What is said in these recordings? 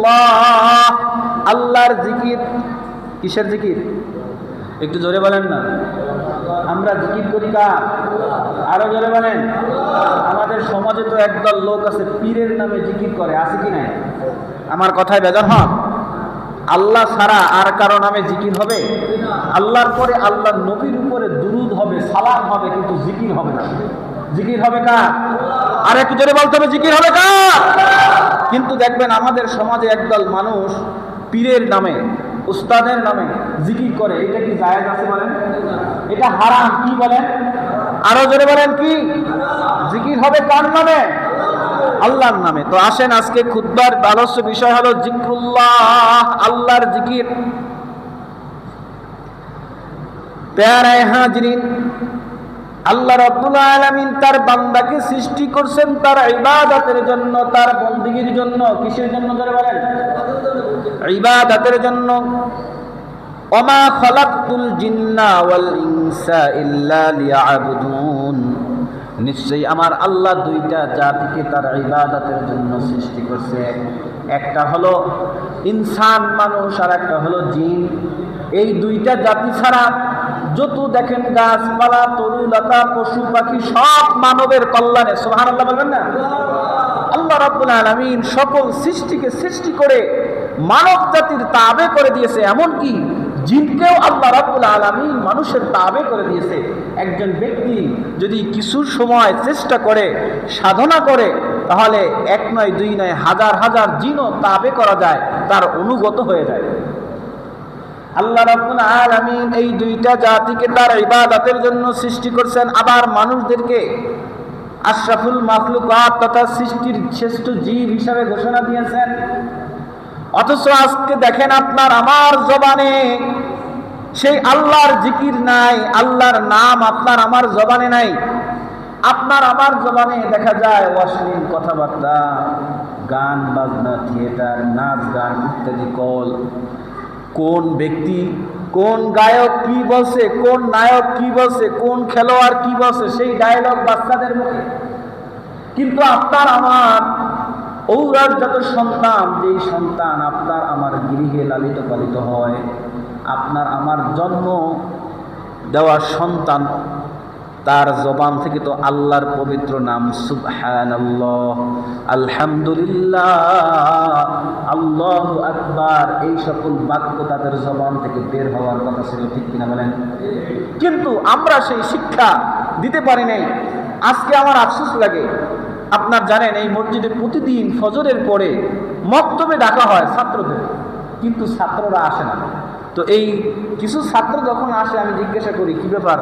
জিক্রুল্লাহ, আল্লাহর জিকির। কিসের জিকির? একটু জোরে বলেন না। আমরা জিকির করি কার? আরো জোরে বলেন। আমাদের সমাজে তো একদল লোক আছে পীরের নামে জিকির করে, আছে কি নাই? আমার কথায় বেজার হন? আল্লাহ ছাড়া আর কারো নামে জিকির হবে? আল্লাহর পরে আল্লাহর নবীর উপরে দুরুদ হবে, সালাম হবে, কিন্তু জিকির হবে না। জিকির হবে কার? আর একটু জোরে বলতে হবে, জিকির হবে কার? কিন্তু দেখবেন আমাদের সমাজে একদল মানুষ পীরের নামে, উস্তাদের নামে জিকির করে। এটা কি জায়েজ আছে বলেন? এটা হারাম। কি বলেন? আরো জোরে বলেন। কি জিকির হবে কার নামে? আল্লাহর নামে। তো আসেন, আজকে খুতবার আলোচ্য বিষয় হলো জিক্রুল্লাহ, আল্লাহর জিকির। প্যারে হাজরিন, আল্লাহ রাব্বুল আলামিন তার বান্দাকে সৃষ্টি করছেন তার ইবাদতের জন্য, তার বন্দেগীর জন্য। কিসের জন্য ধরে বলেন? ইবাদতের জন্য। ওমা খালাকতুল জিন্না ওয়াল ইনসা ইল্লা লিয়াবুদুন, নিশ্চয়ই আমার আল্লাহ দুইটা জাতিকে তার ইবাদতের জন্য সৃষ্টি করছে। একটা হলো ইনসান মানুষ, আর একটা হলো জিন। এই দুইটা জাতি ছাড়া যত দেখেন গাছপালা, তরুলতা, পশু পাখি সব মানবের কল্যাণে। সুবহানাল্লাহ বলবেন না? আল্লাহ রাব্বুল আলামিন সকল সৃষ্টিকে সৃষ্টি করে মানব জাতির তাবে করে দিয়েছে। এমনকি জিনকেও আল্লাহ রাব্বুল আলামিন মানুষের তাবে করে দিয়েছে। একজন ব্যক্তি যদি কিছু সময় চেষ্টা করে, সাধনা করে, তাহলে এক নয়, দুই নয়, হাজার হাজার জিনও তাবে করা যায়, তার অনুগত হয়ে যায়। আল্লাহ রাব্বুল আলামিন এই দুইটা জাতিকে তার ইবাদতের জন্য সৃষ্টি করছেন। আবার মানুষদেরকে আশরাফুল মাখলুকাত তথা সৃষ্টির শ্রেষ্ঠ জীব হিসাবে ঘোষণা দিয়েছেন। অথচ আজকে দেখেন আপনার আমার জবানে সেই আল্লাহর জিকির নাই, আল্লাহর নাম আপনার আমার জবানে নাই। আপনার আমার জবানে দেখা যায় অশ্লীল কথাবার্তা, গান বাজনা, থিয়েটার, নাচ গান ইত্যাদি কল। কোন ব্যক্তি, কোন গায়ক কি বলছে, কোন নায়ক কি বলছে, কোন খেলোয়াড় কি বলছে, সেই ডায়লগ বাচ্চাদের মুখে। কিন্তু আপনার আমার ঔরাজাত সন্তান, যেই সন্তান আপনার আমার গৃহে লালিত পালিত হয়, আপনার আমার জন্ম দেওয়া সন্তান, তার জবান থেকে তো আল্লাহর পবিত্র নাম সুবহানাল্লাহ, আলহামদুলিল্লাহ, আল্লাহু আকবার, এই সকল বাক্য তাদের জবান থেকে বের হওয়ার কথা ছিল। ঠিক কিনা বলেন? কিন্তু আমরা সেই শিক্ষা দিতে পারি নাই। আজকে আমার আফসোস লাগে, আপনার জানেন এই মসজিদে প্রতিদিন ফজরের পরে মক্তবে ডাকা হয় ছাত্রদের, কিন্তু ছাত্ররা আসে না। তো এই কিছু ছাত্র যখন আসে, আমি জিজ্ঞাসা করি কি ব্যাপার,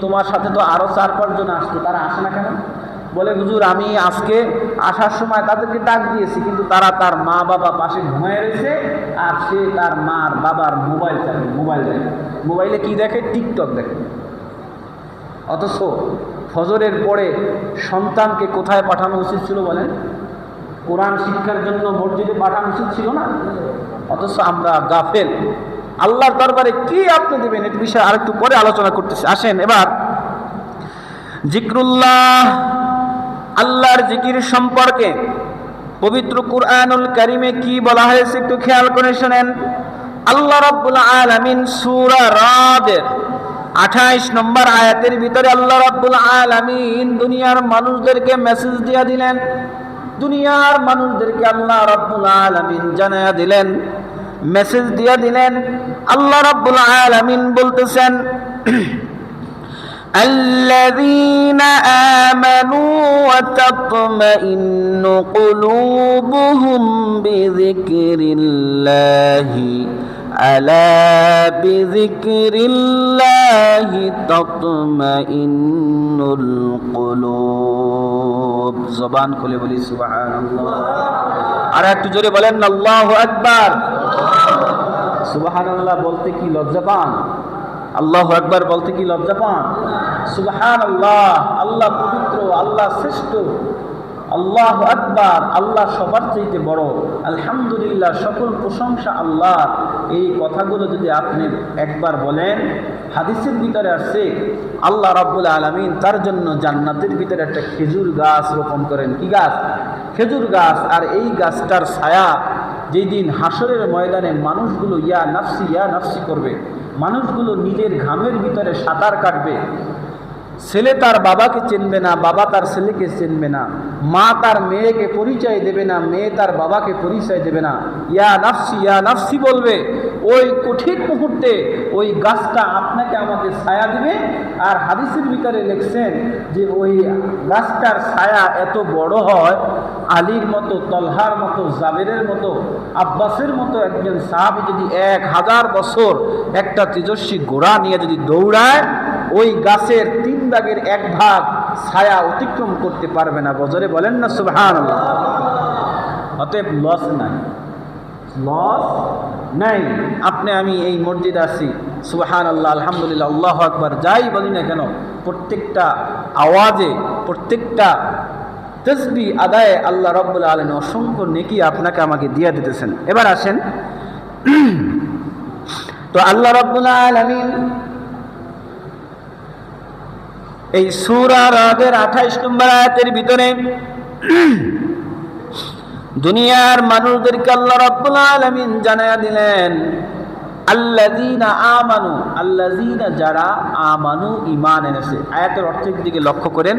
তোমার সাথে তো আরো 4-5 জন আসতো, তারা আসে না কেন? বলে হুজুর, আমি আজকে আসার সময় তাদেরকে ডাক দিয়েছি, কিন্তু তারা তার মা বাবা পাশে ঘুমায় রয়েছে, আর সে তার মার বাবার মোবাইল চালায়, মোবাইল দেখে। মোবাইলে কি দেখে? টিকটক দেখে। অথচ ফজরের পরে সন্তানকে কোথায় পাঠানো উচিত ছিল বলেন? কোরআন শিক্ষার জন্য মসজিদে পাঠানো উচিত ছিল না? অথচ আমরা গাফেল। আল্লাহর দরবারে কি আপনি দিবেন, এর বিষয়ে আরেকটু পরে আলোচনা করতেছি। আসেন এবার জিক্রুল্লাহ, আল্লাহর জিকির সম্পর্কে পবিত্র কুরআনুল কারীমে কি বলা হয়েছে একটু খেয়াল করে শুনেন। আল্লাহ রাব্বুল আলামিন সূরা রাদের 28 নম্বর আয়াতের ভিতরে আল্লাহ রাব্বুল আলামিন দুনিয়ার মানুষদেরকে মেসেজ দিয়ে দিলেন। দুনিয়ার মানুষদেরকে আল্লাহ রাব্বুল আলামিন জানায়া দিলেন, মেসেজ দিয়ে দিলেন। আল্লাহ রাব্বুল আলামিন বলতেছেন, الذين آمنوا وتطمئن قلوبهم بذكر الله ألا بذكر الله تطمئن القلوب। জবান খুলে বলি সুবহানাল্লাহ। আর একটু জোরে বলেন আল্লাহু আকবার। সুবহানাল্লাহ বলতে কি লজ্জা পান? আল্লাহু আকবার বলতে কি লজ্জা পান? সুবহানাল্লাহ, আল্লাহ পবিত্র, আল্লাহ শ্রেষ্ঠ, আল্লাহু আকবার, আল্লাহ সবার চাইতে বড়, আলহামদুলিল্লাহ, সকল প্রশংসা আল্লাহ। এই কথাগুলো যদি আপনি একবার বলেন, হাদিসের ভিতরে আসছে আল্লাহ রাব্বুল আলামিন তার জন্য জান্নাতের ভিতরে একটা খেজুর গাছ রোপণ করেন। কি গাছ? খেজুর গাছ। আর এই গাছটার ছায়া যেই দিন হাসরের ময়দানে মানুষগুলো ইয়া নাফসি করবে, মানুষগুলো নিজের ঘামের ভিতরে সাঁতার কাটবে। ছেলে তার বাবাকে চিনবে না, বাবা তার ছেলেকে চিনবে না, মা তার মেয়েকে পরিচয় দেবে না, মেয়ে তার বাবাকে পরিচয় দেবে না। ইয়া নাফসি বলবে। ওই কঠিন মুহূর্তে ওই গাছটা আপনাকে আমাকে ছায়া দিবে। আর হাদিসের ভিতরে লিখছেন যে ওই গাছটার ছায়া এত বড় হয়, আলীর মতো, তলহার মতো, জাবেরের মতো, আব্বাসের মতো একজন সাহাবী যদি 1000 বছর একটা তেজস্বী ঘোড়া নিয়ে যদি দৌড়ায়, ওই গাছের 3 ভাগের 1 ভাগ ছায়া অতিক্রম করতে পারবে না। বজরে বলেন না সুবহানাল্লাহ। অতএব লস নাই। আপনি আমি এই মসজিদে আছি, সুবহানাল্লাহ, আলহামদুলিল্লাহ, আল্লাহু আকবার যাই বলি না কেন, প্রত্যেকটা আওয়াজে, প্রত্যেকটা তাসবিহ আদায়ে আল্লাহ রাব্বুল আলামিন অসংখ্য নেকি আপনাকে আমাকে দিয়ে দিতেছেন। এবার আসেন, তো আল্লাহ রাব্বুল আলামিন এই সূরা রাদের 28 নম্বর আয়াতের ভিতরে দুনিয়ার মানুষদেরকে আল্লাহ রাব্বুল আলামিন জানায়া দিলেন আল্লাযীনা যারা আমানু ঈমান এনেছে। আয়াতের অর্থের দিকে লক্ষ্য করেন।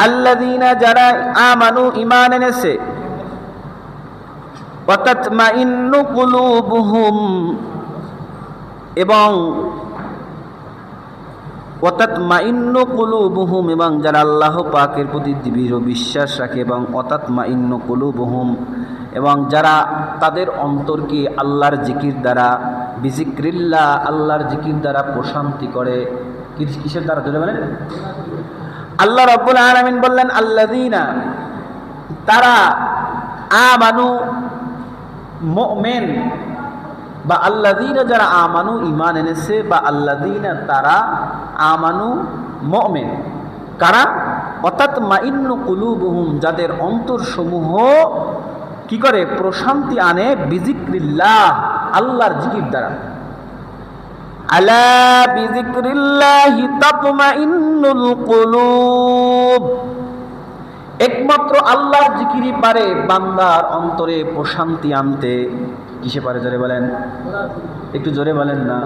আল্লাযীনা যারা আমানু ঈমান এনেছে, ওয়া তাতমাইন্নু কুলুবুহুম, এবং ওয়াতাতমাইন্নু কুলুবুহুম, এবং যারা আল্লাহ পাকের প্রতি দৃঢ় বিশ্বাস রাখে, এবং ওয়াতাতমাইন্নু কুলুবুহুম, এবং যারা তাদের অন্তরকে আল্লাহর জিকির দ্বারা, বিজিক্রিল্লাহ, আল্লাহর জিকির দ্বারা প্রশান্তি করে। কিসের দ্বারা জোরে বলেন? আল্লাহ রাব্বুল আলামিন বললেন আল্লাযীনা, তারা আমানু মুমিন, বা আল্লাযীনা যারা আমানু ঈমান এনেছে, বা আল্লাযীনা তারা আমানু মুমিন, কারা? ওয়াতাতমাইন্নু কুলুবুহুম, যাদের অন্তরসমূহ কি করে? প্রশান্তি আনে, বিজিক্রিল্লাহ, আল্লাহর জিকির দ্বারা। আলা বিজিক্রিল্লাহি তাতমাইন্নুল কুলুব, একমাত্র আল্লাহর জিকিরই পারে বান্দার অন্তরে প্রশান্তি আনতে। কিসে পারে? জোরে বলেন, একটু জোরে বলেন না।